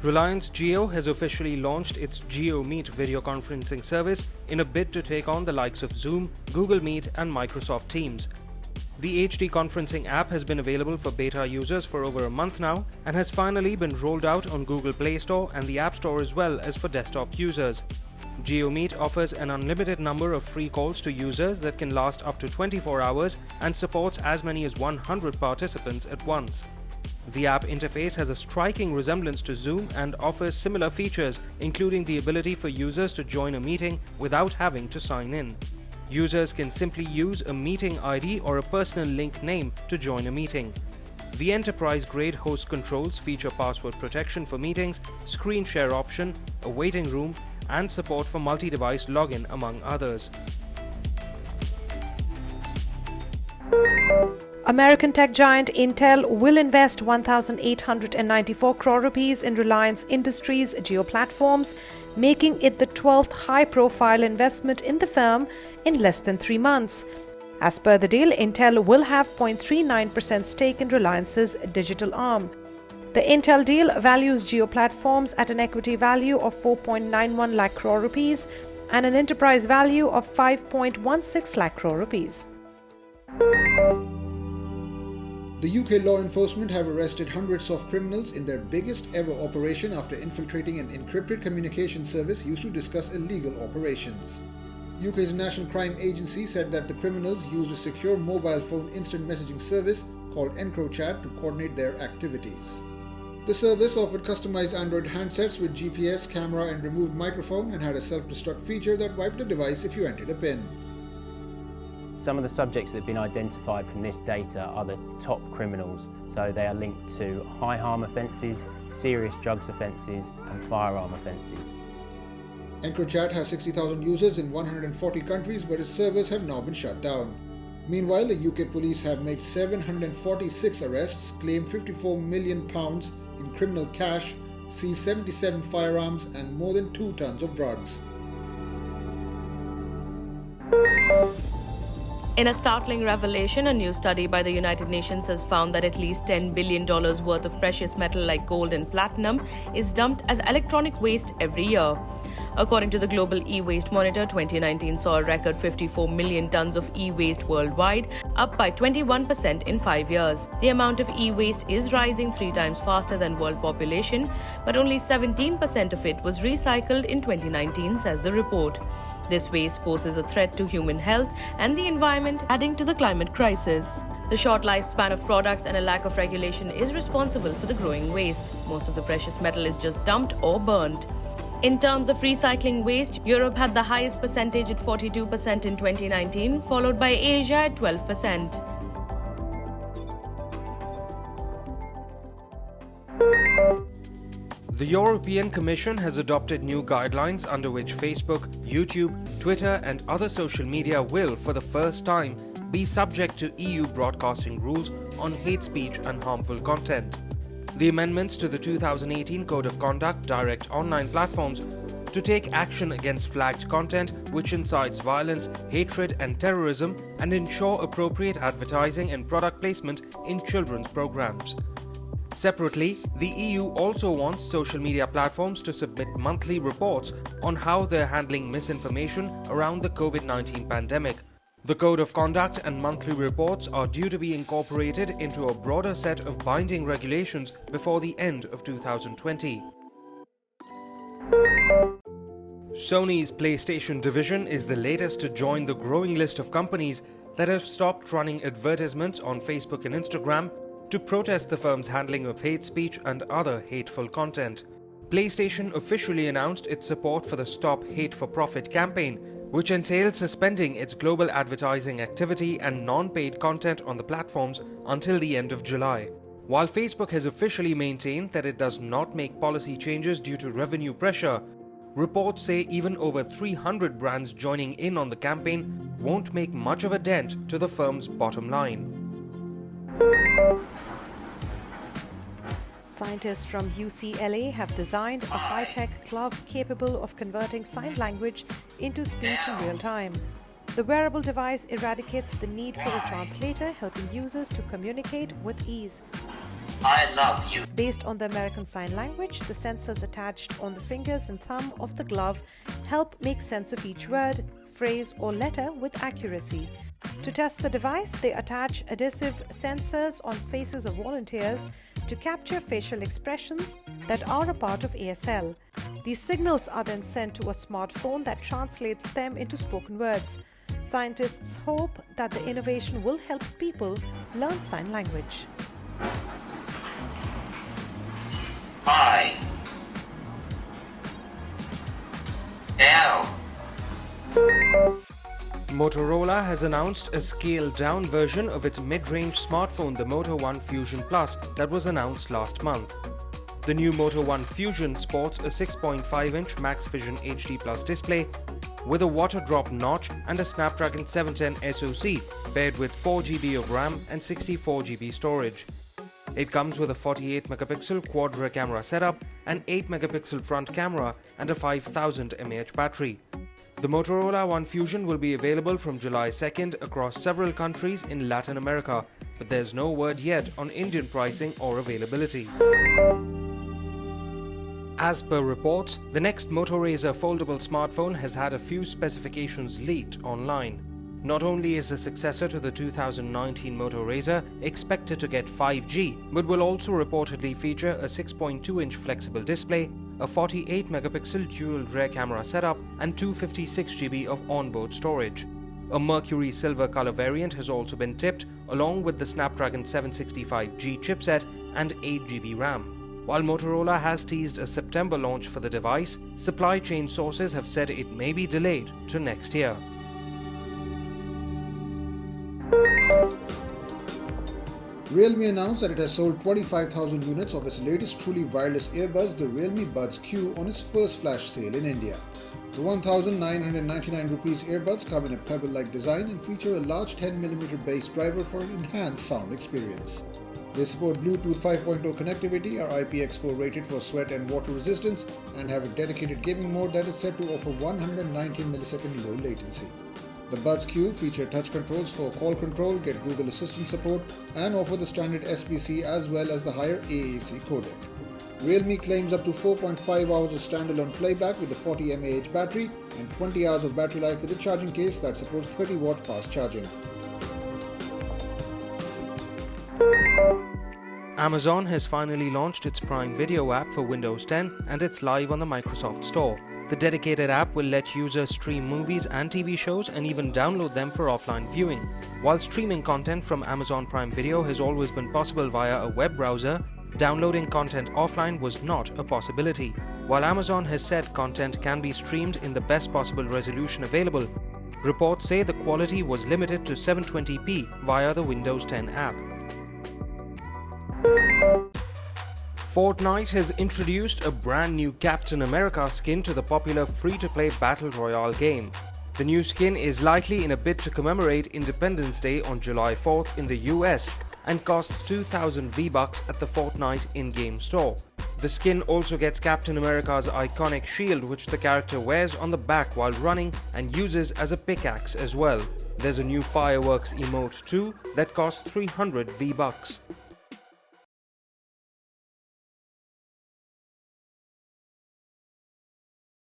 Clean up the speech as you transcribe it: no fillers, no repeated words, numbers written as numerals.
Reliance Jio has officially launched its JioMeet video conferencing service in a bid to take on the likes of Zoom, Google Meet and Microsoft Teams. The HD conferencing app has been available for beta users for over a month now and has finally been rolled out on Google Play Store and the App Store as well as for desktop users. JioMeet offers an unlimited number of free calls to users that can last up to 24 hours and supports as many as 100 participants at once. The app interface has a striking resemblance to Zoom and offers similar features, including the ability for users to join a meeting without having to sign in. Users can simply use a meeting ID or a personal link name to join a meeting. The enterprise-grade host controls feature password protection for meetings, screen share option, a waiting room, and support for multi-device login, among others. American tech giant Intel will invest 1,894 crore rupees in Reliance Industries' Jio platforms, making it the 12th high-profile investment in the firm in less than 3 months. As per the deal, Intel will have 0.39% stake in Reliance's digital arm. The Intel deal values Jio platforms at an equity value of 4.91 lakh crore rupees and an enterprise value of 5.16 lakh crore rupees. The UK law enforcement have arrested hundreds of criminals in their biggest ever operation after infiltrating an encrypted communication service used to discuss illegal operations. UK's National Crime Agency said that the criminals used a secure mobile phone instant messaging service called EncroChat to coordinate their activities. The service offered customized Android handsets with GPS, camera and removed microphone and had a self-destruct feature that wiped the device if you entered a PIN. Some of the subjects that have been identified from this data are the top criminals, so they are linked to high harm offences, serious drugs offences and firearm offences. EncroChat has 60,000 users in 140 countries, but its servers have now been shut down. Meanwhile, the UK police have made 746 arrests, claimed £54 million in criminal cash, seized 77 firearms and more than 2 tons of drugs. In a startling revelation, a new study by the United Nations has found that at least $10 billion worth of precious metal like gold and platinum is dumped as electronic waste every year. According to the Global E-Waste Monitor, 2019 saw a record 54 million tons of e-waste worldwide, up by 21% in 5 years. The amount of e-waste is rising 3 times faster than world population, but only 17% of it was recycled in 2019, says the report. This waste poses a threat to human health and the environment, adding to the climate crisis. The short lifespan of products and a lack of regulation is responsible for the growing waste. Most of the precious metal is just dumped or burnt. In terms of recycling waste, Europe had the highest percentage at 42% in 2019, followed by Asia at 12%. The European Commission has adopted new guidelines under which Facebook, YouTube, Twitter and other social media will, for the first time, be subject to EU broadcasting rules on hate speech and harmful content. The amendments to the 2018 Code of Conduct direct online platforms to take action against flagged content which incites violence, hatred and terrorism and ensure appropriate advertising and product placement in children's programs. Separately, the EU also wants social media platforms to submit monthly reports on how they're handling misinformation around the COVID-19 pandemic. The Code of Conduct and monthly reports are due to be incorporated into a broader set of binding regulations before the end of 2020. Sony's PlayStation division is the latest to join the growing list of companies that have stopped running advertisements on Facebook and Instagram to protest the firm's handling of hate speech and other hateful content. PlayStation officially announced its support for the Stop Hate for Profit campaign, which entails suspending its global advertising activity and non-paid content on the platforms until the end of July. While Facebook has officially maintained that it does not make policy changes due to revenue pressure, reports say even over 300 brands joining in on the campaign won't make much of a dent to the firm's bottom line. Scientists from UCLA have designed a high-tech glove capable of converting sign language into speech in real time. The wearable device eradicates the need for a translator, helping users to communicate with ease. I love you. Based on the American Sign Language, the sensors attached on the fingers and thumb of the glove help make sense of each word, phrase or letter with accuracy. To test the device, they attach adhesive sensors on faces of volunteers to capture facial expressions that are a part of ASL. These signals are then sent to a smartphone that translates them into spoken words. Scientists hope that the innovation will help people learn sign language. I L. Motorola has announced a scaled-down version of its mid-range smartphone, the Moto One Fusion Plus, that was announced last month. The new Moto One Fusion sports a 6.5-inch Max Vision HD Plus display with a water drop notch and a Snapdragon 710 SoC paired with 4GB of RAM and 64GB storage. It comes with a 48-megapixel quad-rear camera setup, an 8-megapixel front camera and a 5000 mAh battery. The Motorola One Fusion will be available from July 2nd across several countries in Latin America, but there's no word yet on Indian pricing or availability. As per reports, the next Moto Racer foldable smartphone has had a few specifications leaked online. Not only is the successor to the 2019 Moto Racer expected to get 5G, but will also reportedly feature a 6.2-inch flexible display, a 48-megapixel dual rear camera setup, and 256GB of onboard storage. A Mercury silver color variant has also been tipped, along with the Snapdragon 765G chipset and 8GB RAM. While Motorola has teased a September launch for the device, supply chain sources have said it may be delayed to next year. Realme announced that it has sold 25,000 units of its latest truly wireless earbuds, the Realme Buds Q, on its first flash sale in India. The 1,999 rupees earbuds come in a pebble-like design and feature a large 10mm bass driver for an enhanced sound experience. They support Bluetooth 5.0 connectivity, are IPX4 rated for sweat and water resistance, and have a dedicated gaming mode that is said to offer 119 millisecond low latency. The Buds Q feature touch controls for call control, get Google Assistant support, and offer the standard SBC as well as the higher AAC codec. Realme claims up to 4.5 hours of standalone playback with a 40 mAh battery and 20 hours of battery life with a charging case that supports 30-watt fast charging. Amazon has finally launched its Prime Video app for Windows 10 and it's live on the Microsoft Store. The dedicated app will let users stream movies and TV shows and even download them for offline viewing. While streaming content from Amazon Prime Video has always been possible via a web browser, downloading content offline was not a possibility. While Amazon has said content can be streamed in the best possible resolution available, reports say the quality was limited to 720p via the Windows 10 app. Fortnite has introduced a brand new Captain America skin to the popular free-to-play Battle Royale game. The new skin is likely in a bid to commemorate Independence Day on July 4th in the US and costs 2,000 V-Bucks at the Fortnite in-game store. The skin also gets Captain America's iconic shield, which the character wears on the back while running and uses as a pickaxe as well. There's a new fireworks emote too that costs 300 V-Bucks.